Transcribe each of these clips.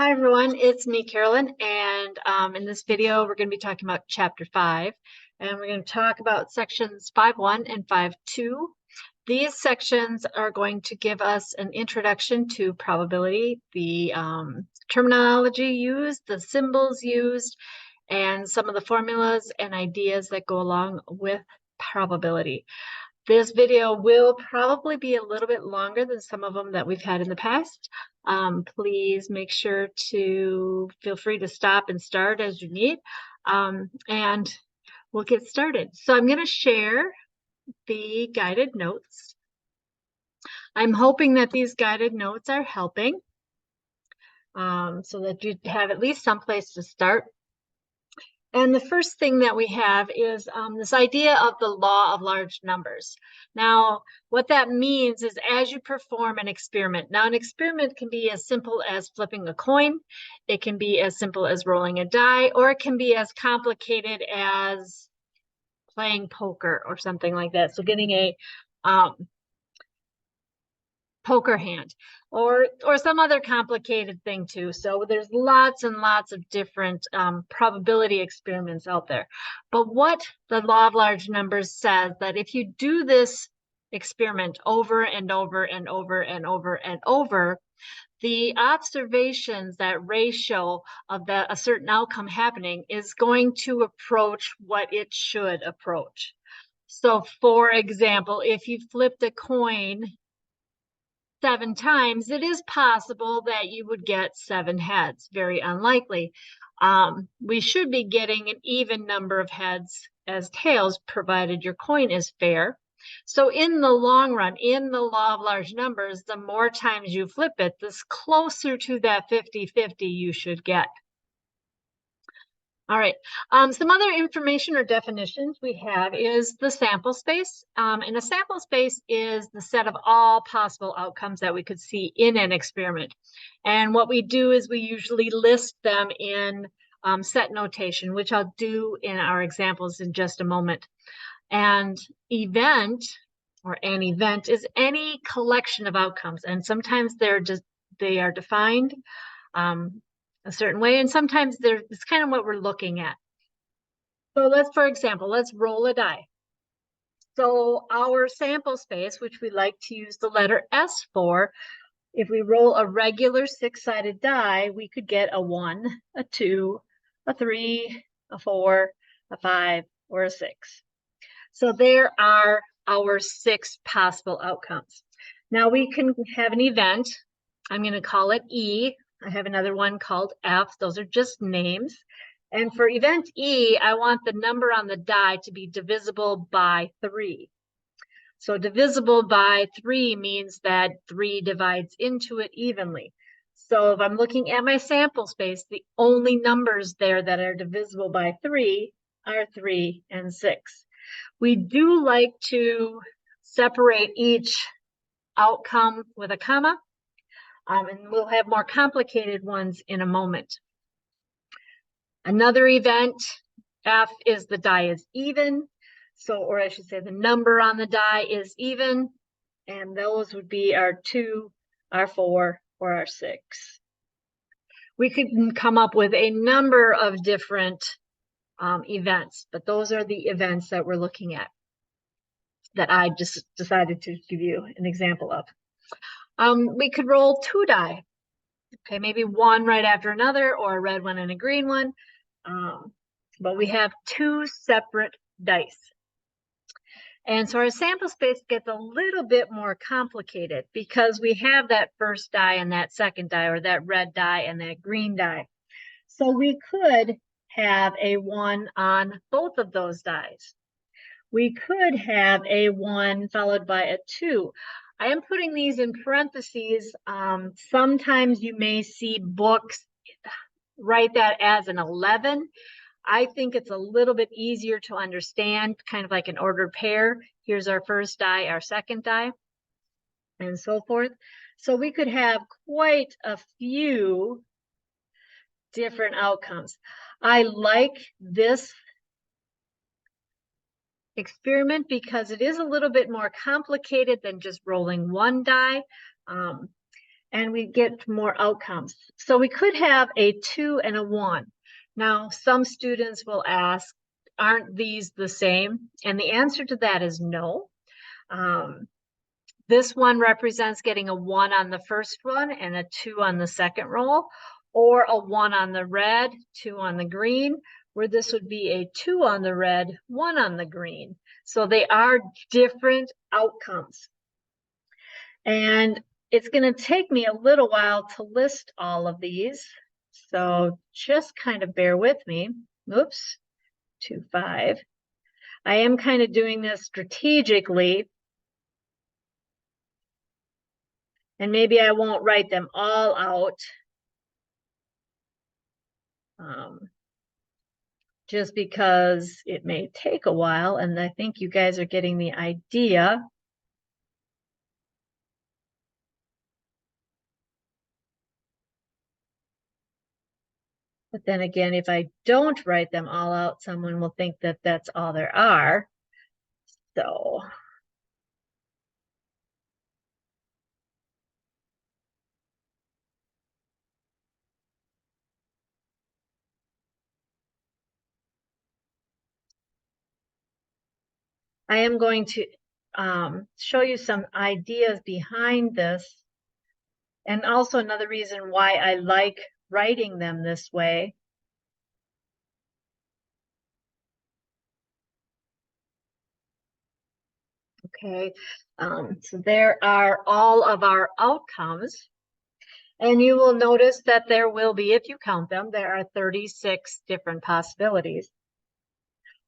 Hi everyone, it's me, Carolyn, and in this video we're going to be talking about Chapter 5, and we're going to talk about sections 5.1 and 5.2. These sections are going to give us an introduction to probability, the terminology used, the symbols used, and some of the formulas and ideas that go along with probability. This video will probably be a little bit longer than some of them that we've had in the past. Please make sure to feel free to stop and start as you need, and we'll get started. So I'm going to share the guided notes. I'm hoping that these guided notes are helping so that you have at least some place to start. And the first thing that we have is this idea of the law of large numbers. Now, what that means is as you perform an experiment. Now, an experiment can be as simple as flipping a coin. It can be as simple as rolling a die, or it can be as complicated as playing poker or something like that. So getting a poker hand or some other complicated thing too. So there's lots and lots of different probability experiments out there. But what the law of large numbers says that if you do this experiment over and over and over and over and over, the observations, that ratio of a certain outcome happening is going to approach what it should approach. So for example, if you flipped a coin 7 times, it is possible that you would get 7 heads. Very unlikely. We should be getting an even number of heads as tails, provided your coin is fair. So in the long run, in the law of large numbers, the more times you flip it, the closer to that 50-50 you should get. All right, some other information or definitions we have is the sample space. And a sample space is the set of all possible outcomes that we could see in an experiment. And what we do is we usually list them in set notation, which I'll do in our examples in just a moment. And event, or an event, is any collection of outcomes. And sometimes they are defined a certain way, and sometimes it's kind of what we're looking at. So for example, let's roll a die. So our sample space, which we like to use the letter S for, if we roll a regular 6-sided die, we could get a 1, a 2, a 3, a 4, a 5, or a 6. So there are our 6 possible outcomes. Now we can have an event. I'm going to call it E. I have another one called F. Those are just names. And for event E, I want the number on the die to be divisible by 3. So divisible by 3 means that 3 divides into it evenly. So if I'm looking at my sample space, the only numbers there that are divisible by 3 are 3 and 6. We do like to separate each outcome with a comma. And we'll have more complicated ones in a moment. Another event, F, is the die is even. So, or I should say the number on the die is even. And those would be our 2, our 4, or our 6. We could come up with a number of different events, but those are the events that we're looking at that I just decided to give you an example of. We could roll 2 die. Okay, maybe one right after another, or a red one and a green one. But we have 2 separate dice. And so our sample space gets a little bit more complicated because we have that first die and that second die, or that red die and that green die. So we could have a 1 on both of those dies. We could have a 1 followed by a 2. I am putting these in parentheses. Sometimes you may see books write that as an 11. I think it's a little bit easier to understand, kind of like an ordered pair. Here's our first die, our second die, and so forth. So we could have quite a few different outcomes. I like this experiment because it is a little bit more complicated than just rolling 1 die. and we get more outcomes. So we could have a 2 and a 1. Now, some students will ask, aren't these the same? And the answer to that is no. This one represents getting a 1 on the first one and a 2 on the second roll, or a 1 on the red, 2 on the green, where this would be a 2 on the red, 1 on the green. So they are different outcomes. And it's going to take me a little while to list all of these. So just kind of bear with me. Oops, 2, 5. I am kind of doing this strategically. And maybe I won't write them all out. Just because it may take a while, and I think you guys are getting the idea. But then again, if I don't write them all out, someone will think that that's all there are. So I am going to show you some ideas behind this. And also another reason why I like writing them this way. Okay, so there are all of our outcomes. And you will notice that there will be, if you count them, there are 36 different possibilities.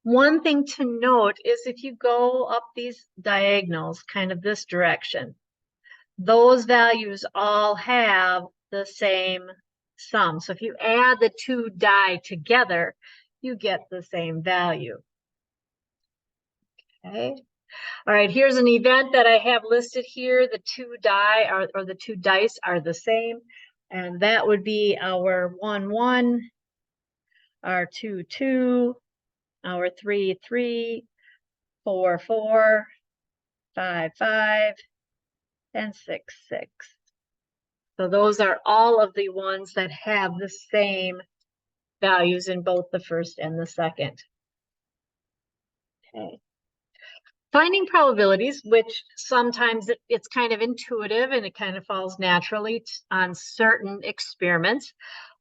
One thing to note is if you go up these diagonals, kind of this direction, those values all have the same sum. So if you add the 2 die together, you get the same value. Okay. All right, here's an event that I have listed here. The 2 die are, or the 2 dice are the same. And that would be our 1, 1, our 2, 2, our 3, 3, 4, 4, 5, 5, and 6, 6. So those are all of the ones that have the same values in both the first and the second. Okay. Finding probabilities, which sometimes it's kind of intuitive and it kind of falls naturally on certain experiments.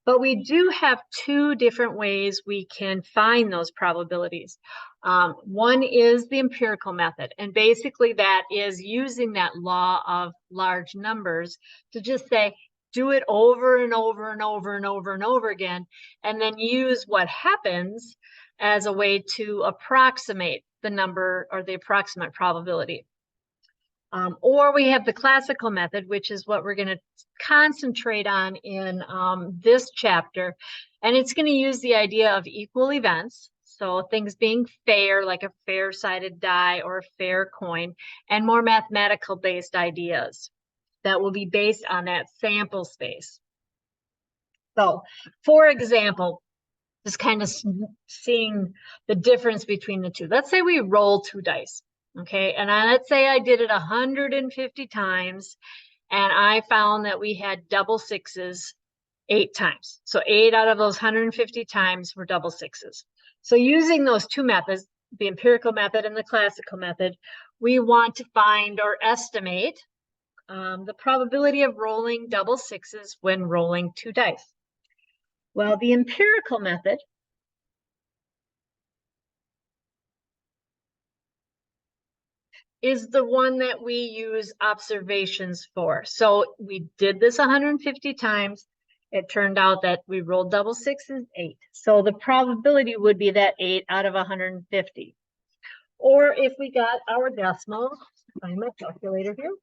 But we do have 2 different ways we can find those probabilities. One is the empirical method, and basically that is using that law of large numbers to just say, do it over and over and over and over and over again, and then use what happens as a way to approximate the number or the approximate probability. Or we have the classical method, which is what we're going to concentrate on in this chapter. And it's going to use the idea of equal events. So things being fair, like a fair-sided die or a fair coin, and more mathematical based ideas that will be based on that sample space. So, for example, just kind of seeing the difference between the two. Let's say we roll 2 dice. Okay, and let's say I did it 150 times and I found that we had double 6s 8 times. So 8 out of those 150 times were double 6s. So using those 2 methods, the empirical method and the classical method, we want to find or estimate the probability of rolling double 6s when rolling 2 dice. Well, the empirical method is the one that we use observations for. So we did this 150 times. It turned out that we rolled double 6s 8. So the probability would be that 8 out of 150. Or if we got our decimal, find my calculator here,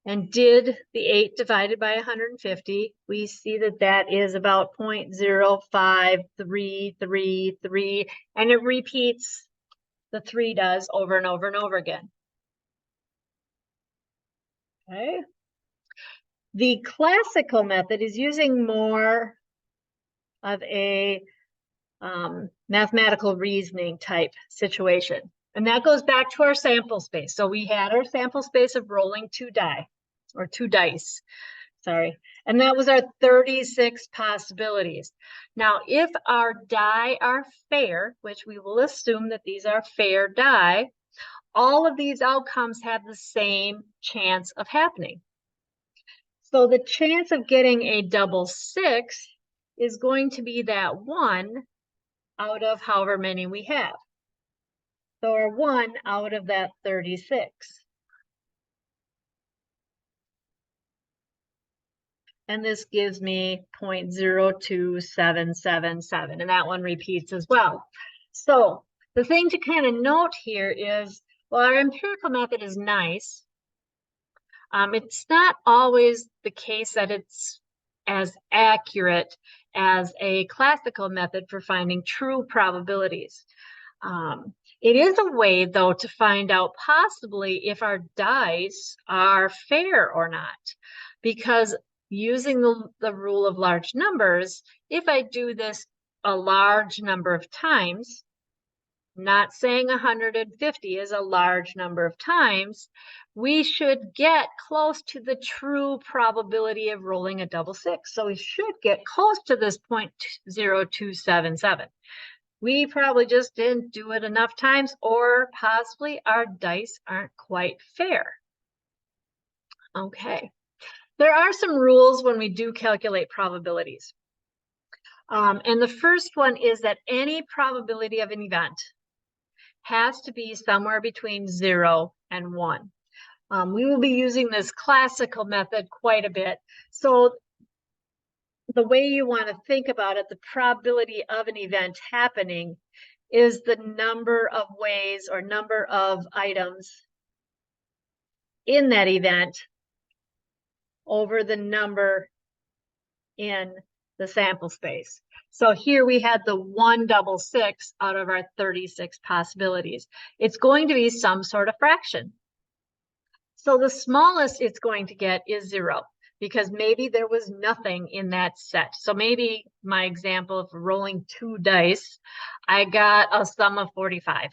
and did the 8 divided by 150, we see that that is about 0.053333, and it repeats, the 3 does, over and over and over again. Okay. The classical method is using more of a mathematical reasoning type situation. And that goes back to our sample space. So we had our sample space of rolling 2 die. or 2 dice, sorry. And that was our 36 possibilities. Now, if our die are fair, which we will assume that these are fair die, all of these outcomes have the same chance of happening. So the chance of getting a double 6 is going to be that 1 out of however many we have. So our 1 out of that 36. And this gives me 0.02777, and that one repeats as well. So the thing to kind of note here is, well, our empirical method is nice. It's not always the case that it's as accurate as a classical method for finding true probabilities. It is a way, though, to find out possibly if our dice are fair or not, because using the rule of large numbers, if I do this a large number of times, not saying 150 is a large number of times, we should get close to the true probability of rolling a double 6. So we should get close to this 0.0277. We probably just didn't do it enough times, or possibly our dice aren't quite fair. Okay. There are some rules when we do calculate probabilities. And the first one is that any probability of an event has to be somewhere between 0 and 1. We will be using this classical method quite a bit. So the way you want to think about it, the probability of an event happening is the number of ways or number of items in that event over the number in the sample space. So here we had the 1 double 6 out of our 36 possibilities. It's going to be some sort of fraction. So the smallest it's going to get is 0, because maybe there was nothing in that set. So maybe my example of rolling 2 dice, I got a sum of 45.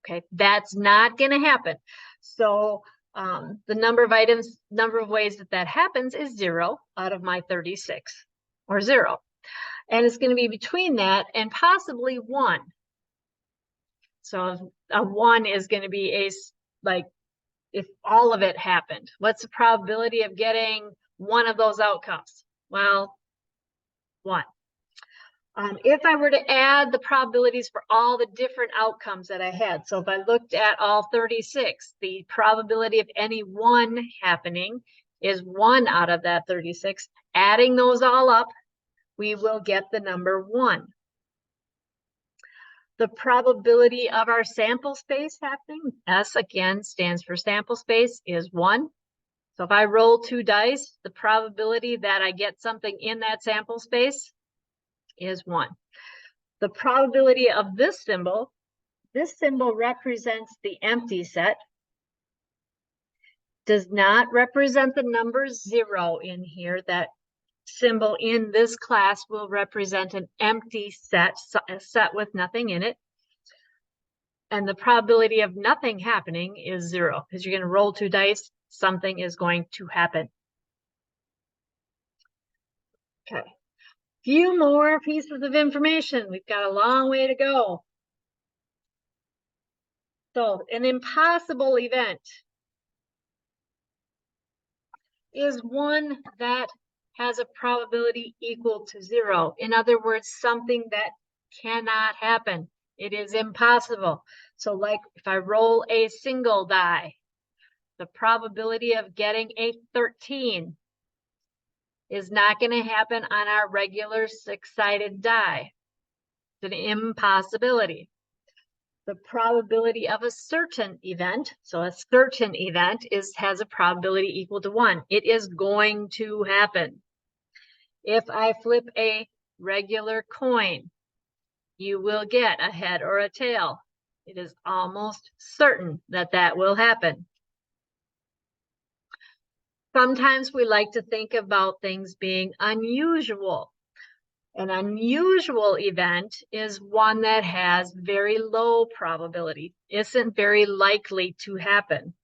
Okay, that's not going to happen. So the number of items, number of ways that happens is 0 out of my 36, or 0. And it's going to be between that and possibly 1. So a 1 is going to be like, if all of it happened, what's the probability of getting one of those outcomes? Well, 1. If I were to add the probabilities for all the different outcomes that I had, so if I looked at all 36, the probability of any one happening is 1 out of that 36. Adding those all up, we will get the number 1. The probability of our sample space happening, S again stands for sample space, is 1. So if I roll 2 dice, the probability that I get something in that sample space is 1. The probability of this symbol represents the empty set, does not represent the number 0 in here. That symbol in this class will represent an empty set, a set with nothing in it. And the probability of nothing happening is 0, because you're going to roll 2 dice, something is going to happen. Okay. Few more pieces of information. We've got a long way to go. So an impossible event is one that has a probability equal to 0. In other words, something that cannot happen. It is impossible. So like if I roll a single die, the probability of getting a 13 is not going to happen on our regular 6-sided die. It's an impossibility. The probability of a certain event, so a certain event has a probability equal to 1. It is going to happen. If I flip a regular coin, you will get a head or a tail. It is almost certain that that will happen. Sometimes we like to think about things being unusual. An unusual event is one that has very low probability, isn't very likely to happen.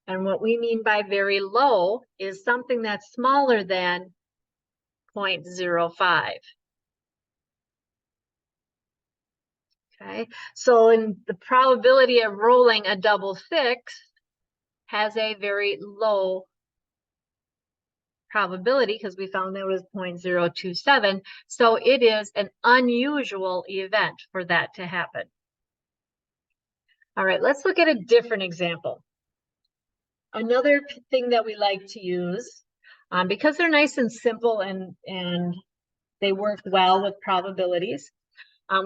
And what we mean by very low is something that's smaller than 0.05. Okay, so in the probability of rolling a double six has a very low probability because we found that was 0.027. So it is an unusual event for that to happen. All right, let's look at a different example. Another thing that we like to use, because they're nice and simple and they work well with probabilities,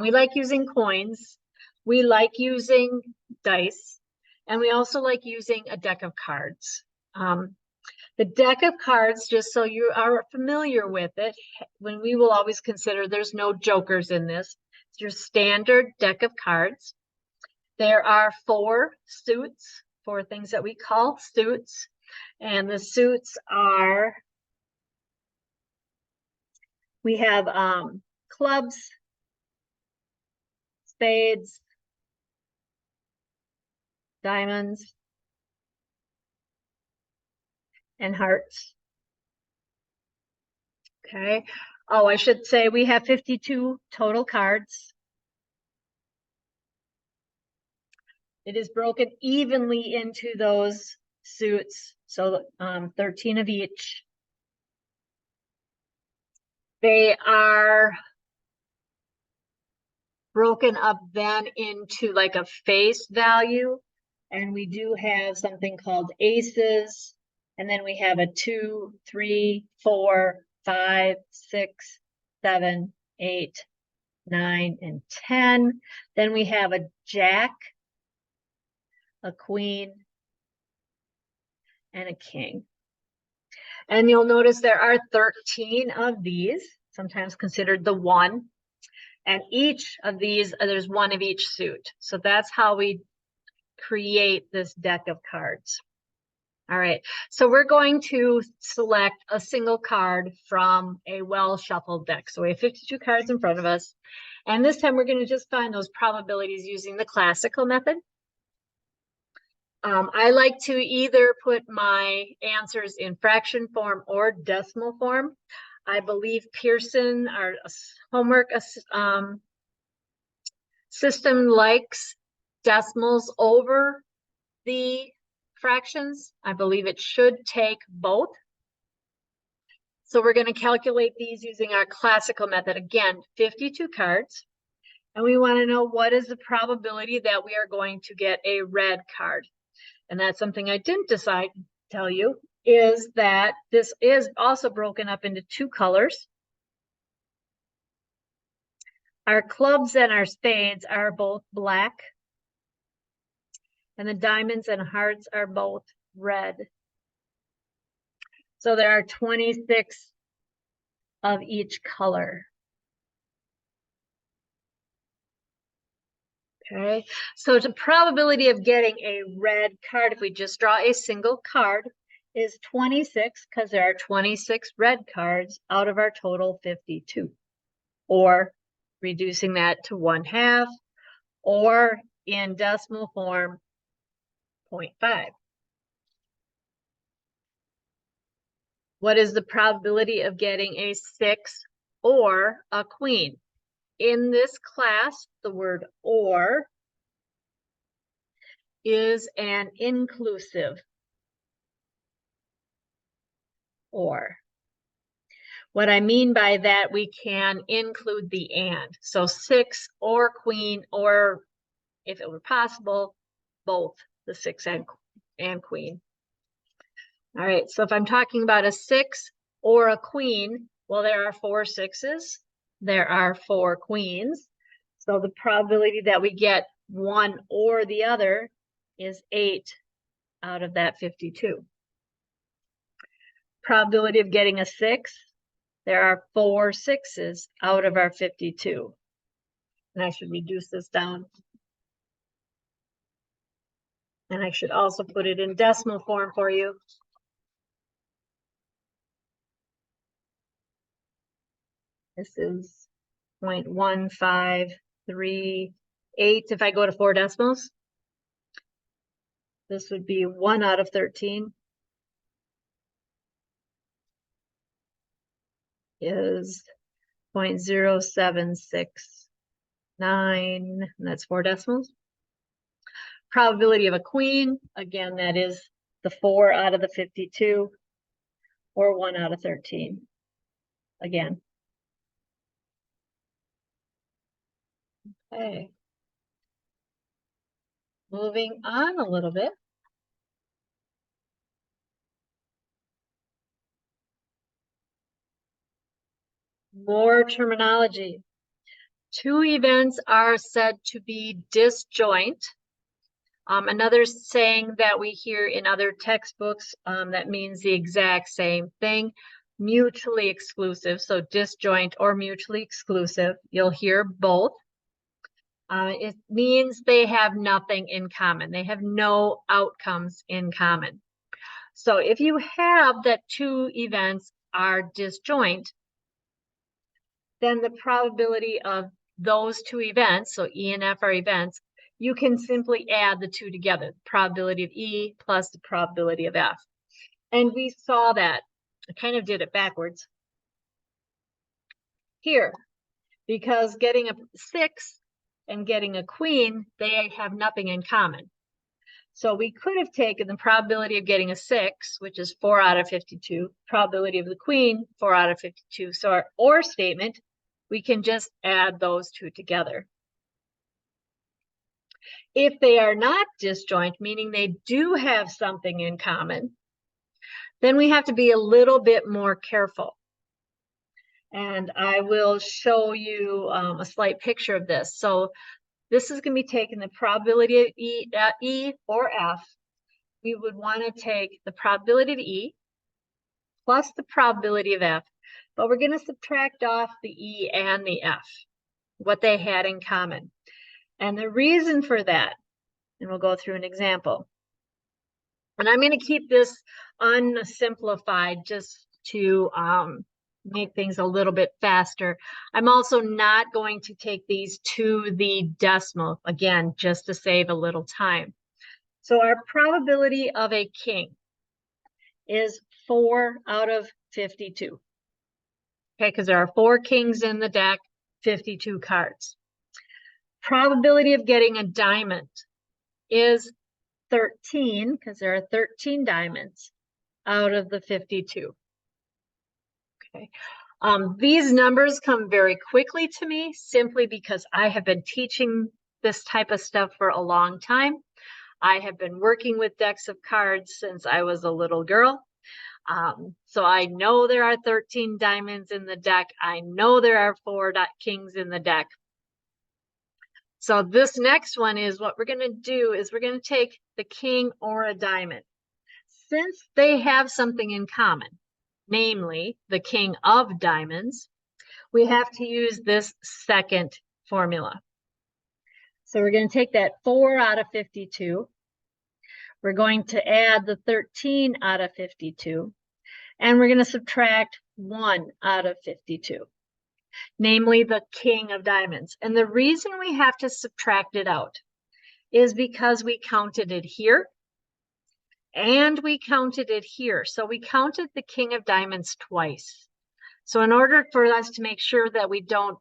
we like using coins, we like using dice, and we also like using a deck of cards. The deck of cards, just so you are familiar with it, when we will always consider there's no jokers in this. It's your standard deck of cards. There are four suits, four things that we call suits. And the suits are, we have clubs, spades, diamonds, and hearts. Okay. Oh, I should say we have 52 total cards. It is broken evenly into those suits, so 13 of each. They are broken up then into like a face value, and we do have something called aces, and then we have a 2, 3, 4, 5, 6, 7, 8, 9, and 10. Then we have a jack, a queen, and a king. And you'll notice there are 13 of these, sometimes considered the one. And each of these, there's one of each suit. So that's how we create this deck of cards. All right, so we're going to select a single card from a well-shuffled deck. So we have 52 cards in front of us. And this time we're going to just find those probabilities using the classical method. I like to either put my answers in fraction form or decimal form. I believe Pearson, our homework system, likes decimals over the fractions. I believe it should take both. So we're going to calculate these using our classical method. Again, 52 cards. And we want to know what is the probability that we are going to get a red card. And that's something I didn't decide to tell you, is that this is also broken up into two colors. Our clubs and our spades are both black, and the diamonds and hearts are both red. So there are 26 of each color. Okay, so the probability of getting a red card, if we just draw a single card, is 26, because there are 26 red cards out of our total 52. Or reducing that to 1/2, or in decimal form, 0.5. What is the probability of getting a 6 or a queen? In this class, the word or is an inclusive or. What I mean by that, we can include the and. So 6 or queen, or if it were possible, both the 6 and queen. All right, so if I'm talking about a 6 or a queen, well, there are 4 6s, there are 4 queens. So the probability that we get one or the other is 8 out of that 52. Probability of getting a 6, there are 4 6s out of our 52. And I should reduce this down. And I should also put it in decimal form for you. This is 0.1538 if I go to 4 decimals. this would be 1 out of 13 is 0.0769, and that's 4 decimals. Probability of a queen, again, that is the 4 out of the 52, or 1 out of 13, again. Okay. Moving on a little bit. More terminology. 2 events are said to be disjoint. Another saying that we hear in other textbooks that means the exact same thing, mutually exclusive. So disjoint or mutually exclusive, you'll hear both. It means they have nothing in common. They have no outcomes in common. So if you have that 2 events are disjoint, then the probability of those 2 events, so E and F are events, you can simply add the 2 together, the probability of E plus the probability of F. And we saw that. I kind of did it backwards here, because getting a 6 and getting a queen, they have nothing in common. So we could have taken the probability of getting a 6, which is 4 out of 52, probability of the queen, 4 out of 52. So our OR statement, we can just add those 2 together. If they are not disjoint, meaning they do have something in common, then we have to be a little bit more careful. And I will show you a slight picture of this. So this is going to be taking the probability of E or F. We would want to take the probability of E plus the probability of F, but we're going to subtract off the E and the F, what they had in common. And the reason for that, and we'll go through an example. And I'm going to keep this unsimplified just to make things a little bit faster. I'm also not going to take these to the decimal, again, just to save a little time. So our probability of a king is 4 out of 52. Okay, because there are 4 kings in the deck, 52 cards. Probability of getting a diamond is 13, because there are 13 diamonds out of the 52. Okay. These numbers come very quickly to me simply because I have been teaching this type of stuff for a long time. I have been working with decks of cards since I was a little girl. So I know there are 13 diamonds in the deck. I know there are 4 kings in the deck. So this next one is what we're going to do is we're going to take the king or a diamond. Since they have something in common, namely the king of diamonds, we have to use this second formula. So we're going to take that 4 out of 52. We're going to add the 13 out of 52. And we're going to subtract 1 out of 52, namely the king of diamonds. And the reason we have to subtract it out is because we counted it here and we counted it here. So we counted the king of diamonds twice. So in order for us to make sure that we don't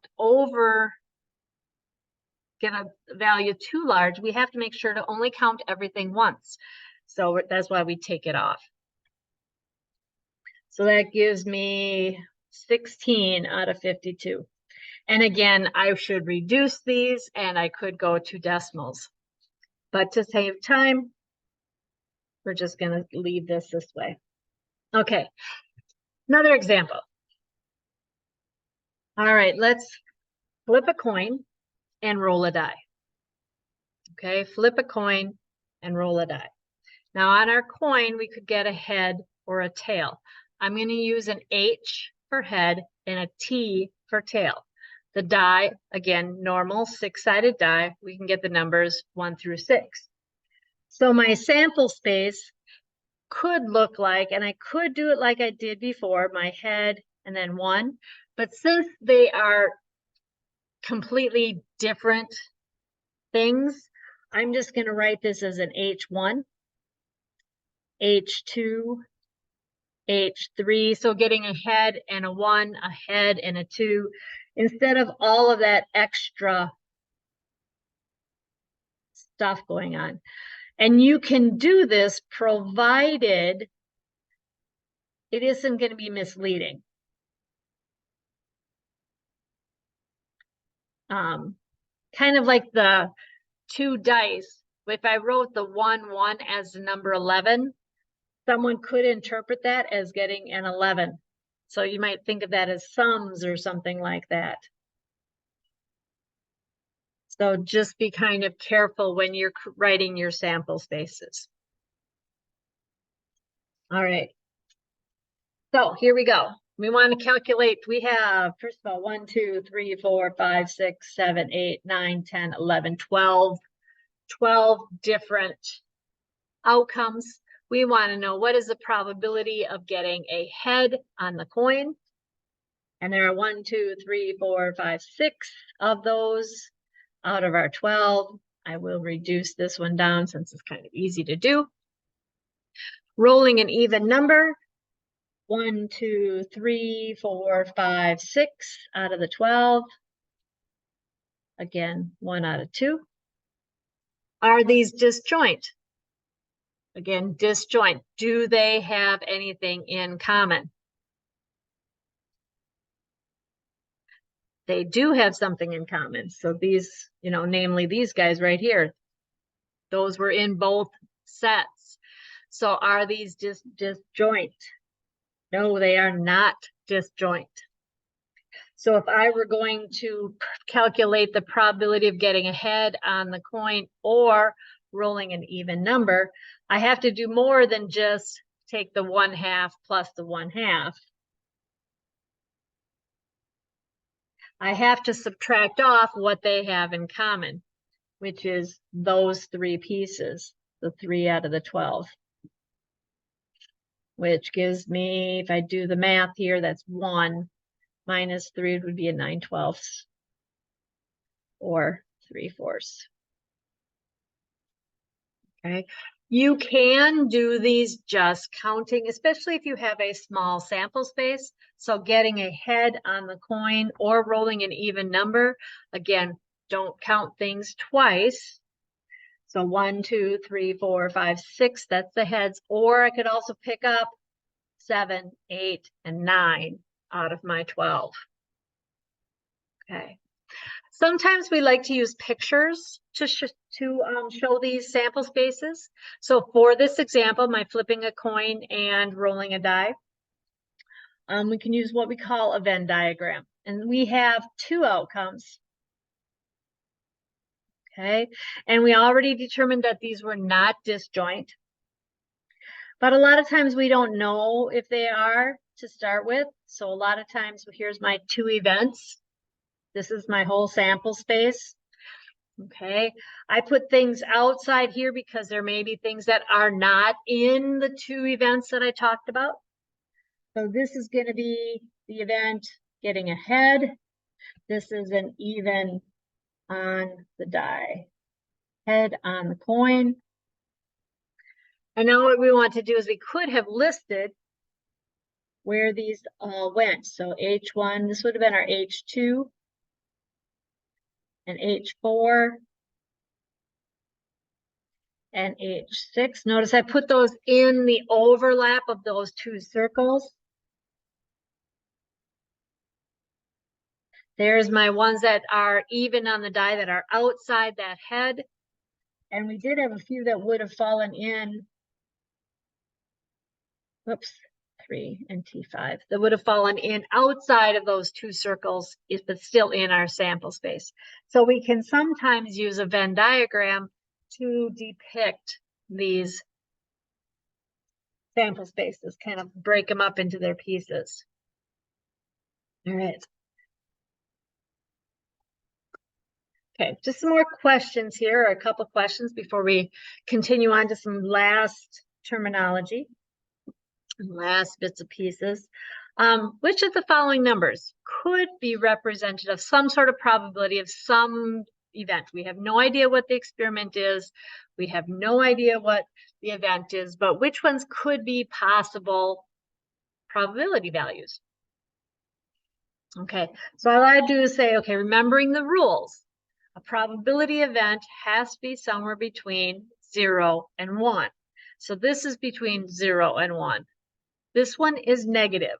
get a value too large, we have to make sure to only count everything once. So that's why we take it off. So that gives me 16 out of 52. And again, I should reduce these and I could go to decimals. But to save time, we're just going to leave this way. Okay, another example. All right, let's flip a coin and roll a die. Okay, flip a coin and roll a die. Now on our coin, we could get a head or a tail. I'm going to use an H for head and a T for tail. The die, again, normal 6-sided die, we can get the numbers 1 through 6. So my sample space could look like, and I could do it like I did before, my head and then 1. But since they are completely different things, I'm just going to write this as an H1. H2, H3. So getting a head and a 1, a head and a 2, instead of all of that extra stuff going on. And you can do this provided it isn't going to be misleading. Kind of like the 2 dice. If I wrote the 1, 1 as the number 11, someone could interpret that as getting an 11. So you might think of that as sums or something like that. So just be kind of careful when you're writing your sample spaces. All right. So here we go. We want to calculate, we have, first of all, 1, 2, 3, 4, 5, 6, 7, 8, 9, 10, 11, 12 different outcomes. We want to know what is the probability of getting a head on the coin. And there are 1, 2, 3, 4, 5, 6 of those out of our 12. I will reduce this one down since it's kind of easy to do. Rolling an even number. 1, 2, 3, 4, 5, 6 out of the 12. Again, 1 out of 2. Are these disjoint? Again, disjoint. Do they have anything in common? They do have something in common. So these, namely these guys right here, those were in both sets. So are these disjoint? No, they are not disjoint. So if I were going to calculate the probability of getting a head on the coin or rolling an even number, I have to do more than just take the 1/2 plus the 1/2. I have to subtract off what they have in common, which is those 3 pieces, the 3 out of the 12. Which gives me, if I do the math here, that's 1 minus 3 would be a 9/12 or 3/4. Okay. You can do these just counting, especially if you have a small sample space. So getting a head on the coin or rolling an even number, again, don't count things twice. So 1, 2, 3, 4, 5, 6, that's the heads. Or I could also pick up 7, 8, and 9 out of my 12. Okay. Sometimes we like to use pictures to show these sample spaces. So for this example, my flipping a coin and rolling a die, we can use what we call a Venn diagram. And we have 2 outcomes. Okay, and we already determined that these were not disjoint. But a lot of times we don't know if they are to start with. So a lot of times, here's my 2 events. This is my whole sample space. Okay, I put things outside here because there may be things that are not in the 2 events that I talked about. So this is going to be the event getting ahead. This is an even on the die, head on the coin. And now what we want to do is we could have listed where these all went. So H1, this would have been our H2 and H4 and H6. Notice I put those in the overlap of those 2 circles. There's my ones that are even on the die that are outside that head. And we did have a few that would have fallen in, whoops, 3 and T5, that would have fallen in outside of those 2 circles, but still in our sample space. So we can sometimes use a Venn diagram to depict these sample spaces, kind of break them up into their pieces. All right. Okay, just some more questions here, or a couple questions before we continue on to some last terminology, last bits and pieces. Which of the following numbers could be representative of some sort of probability of some event. We have no idea what the experiment is. We have no idea what the event is, but which ones could be possible probability values? Okay, so all I do is say, okay, remembering the rules, a probability event has to be somewhere between 0 and 1. So this is between 0 and 1. This one is negative.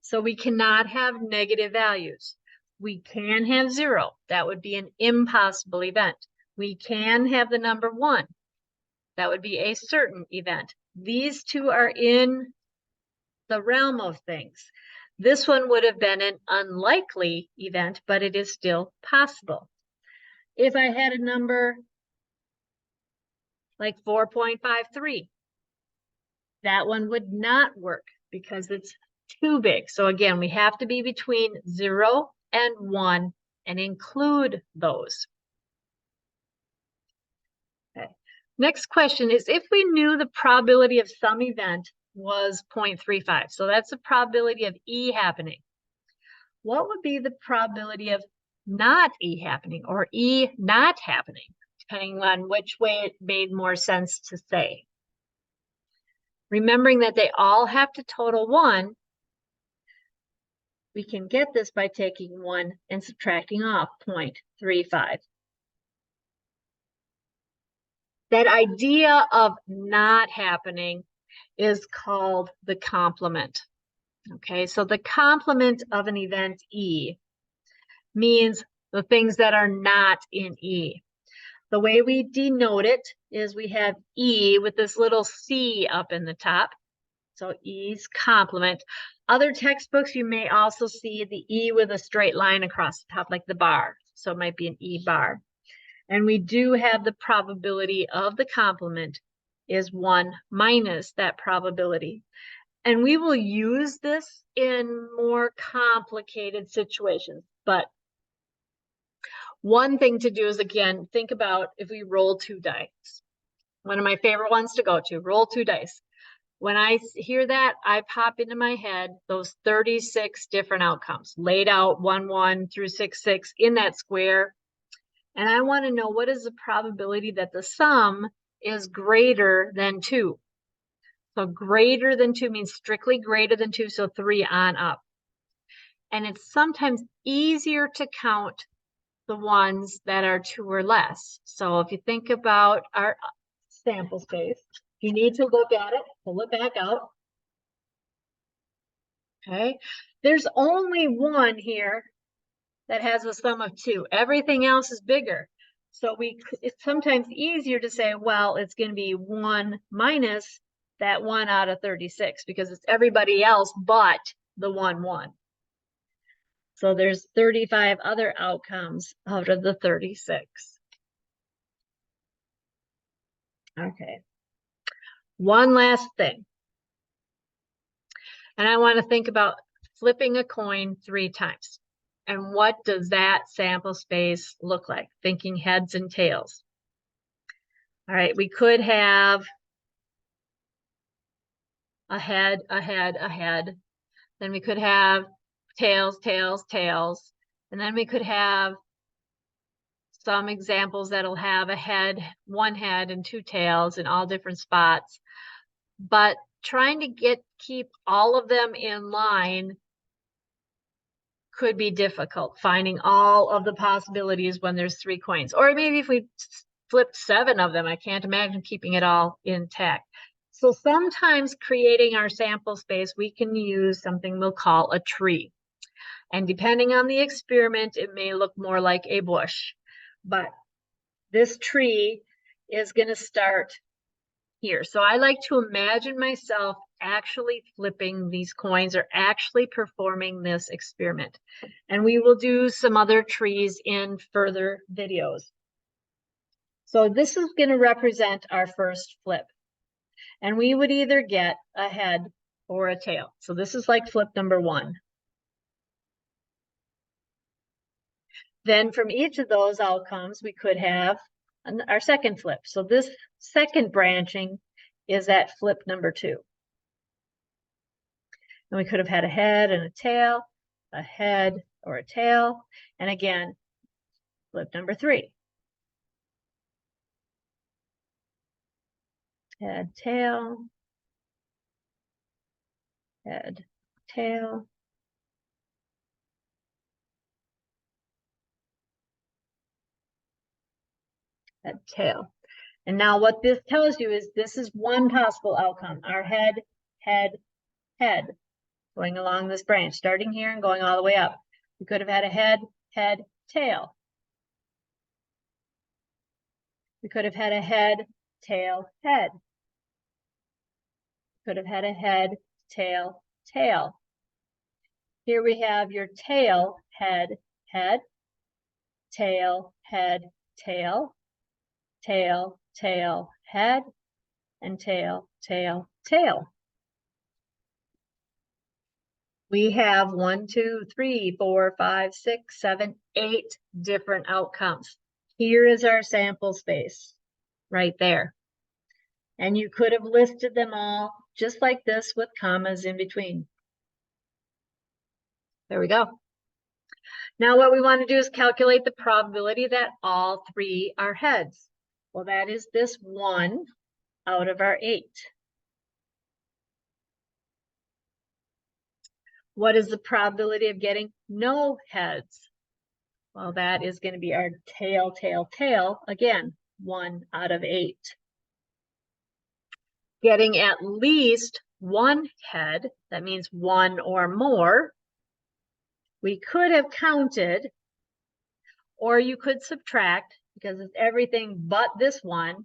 So we cannot have negative values. We can have 0. That would be an impossible event. We can have the number 1. That would be a certain event. These two are in the realm of things. This one would have been an unlikely event, but it is still possible. If I had a number like 4.53, that one would not work because it's too big. So again, we have to be between 0 and 1 and include those. Okay. Next question is, if we knew the probability of some event was 0.35, so that's the probability of E happening, what would be the probability of not E happening or E not happening, depending on which way it made more sense to say? Remembering that they all have to total 1, we can get this by taking 1 and subtracting off 0.35. That idea of not happening is called the complement. Okay, so the complement of an event E means the things that are not in E. The way we denote it is we have E with this little C up in the top. So E's complement. Other textbooks, you may also see the E with a straight line across the top, like the bar. So it might be an E bar. And we do have the probability of the complement is 1 minus that probability. And we will use this in more complicated situations. But one thing to do is, again, think about if we roll 2 dice. One of my favorite ones to go to, roll 2 dice. When I hear that, I pop into my head those 36 different outcomes laid out 1, 1 through 6, 6 in that square. And I want to know, what is the probability that the sum is greater than 2? So greater than 2 means strictly greater than 2, so 3 on up. And it's sometimes easier to count the ones that are 2 or less. So if you think about our sample space, you need to look at it, pull it back out. Okay, there's only 1 here that has a sum of 2. Everything else is bigger. So it's sometimes easier to say, well, it's going to be 1 minus that 1 out of 36 because it's everybody else but the 1, 1. So there's 35 other outcomes out of the 36. Okay. One last thing. And I want to think about flipping a coin 3 times. And what does that sample space look like? Thinking heads and tails. All right, we could have a head, a head, a head. Then we could have tails, tails, tails. And then we could have some examples that'll have a head, 1 head and 2 tails in all different spots. But trying to keep all of them in line could be difficult, finding all of the possibilities when there's 3 coins. Or maybe if we flipped 7 of them, I can't imagine keeping it all intact. So sometimes creating our sample space, we can use something we'll call a tree. And depending on the experiment, it may look more like a bush. But this tree is going to start here. So I like to imagine myself actually flipping these coins or actually performing this experiment. And we will do some other trees in further videos. So this is going to represent our first flip. And we would either get a head or a tail. So this is like flip number 1. Then from each of those outcomes, we could have our second flip. So this second branching is at flip number 2. And we could have had a head and a tail, a head or a tail. And again, Flip number 3. Head, tail, head, tail. Head, tail. And now what this tells you is this is one possible outcome. Our head, head, head, going along this branch, starting here and going all the way up. We could have had a head, head, tail. We could have had a head, tail, head. Could have had a head, tail, tail. Here we have your tail, head, head, tail, head, tail, tail, tail, head, and tail, tail, tail. We have 1, 2, 3, 4, 5, 6, 7, 8 different outcomes. Here is our sample space right there. And you could have listed them all just like this with commas in between. There we go. Now what we want to do is calculate the probability that all 3 are heads. Well, that is this 1 out of our 8. What is the probability of getting no heads? Well, that is going to be our tail, tail, tail. Again, 1 out of 8. Getting at least 1 head, that means 1 or more. We could have counted, or you could subtract, because it's everything but this 1.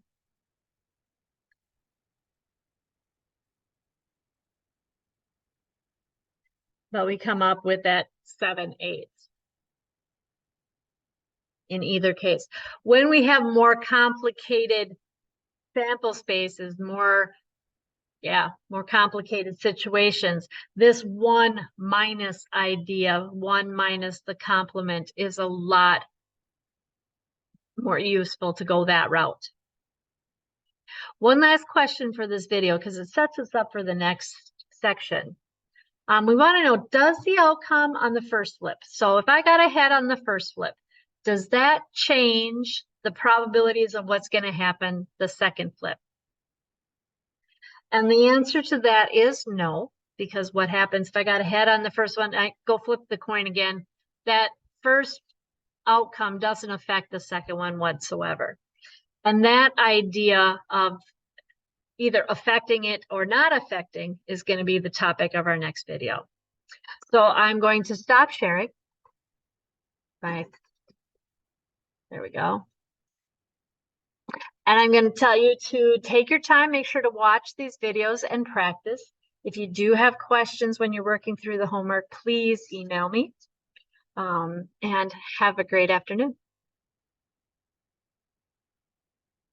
But we come up with that 7/8 in either case. When we have more complicated sample spaces, more complicated situations, this 1 minus idea, 1 minus the complement, is a lot more useful to go that route. One last question for this video, because it sets us up for the next section. We want to know, does the outcome on the first flip, so if I got a head on the first flip, does that change the probabilities of what's going to happen the second flip? And the answer to that is no, because what happens if I got a head on the first one, I go flip the coin again, that first outcome doesn't affect the second one whatsoever. And that idea of either affecting it or not affecting is going to be the topic of our next video. So I'm going to stop sharing. Bye. There we go. And I'm going to tell you to take your time, make sure to watch these videos and practice. If you do have questions when you're working through the homework, please email me. And have a great afternoon.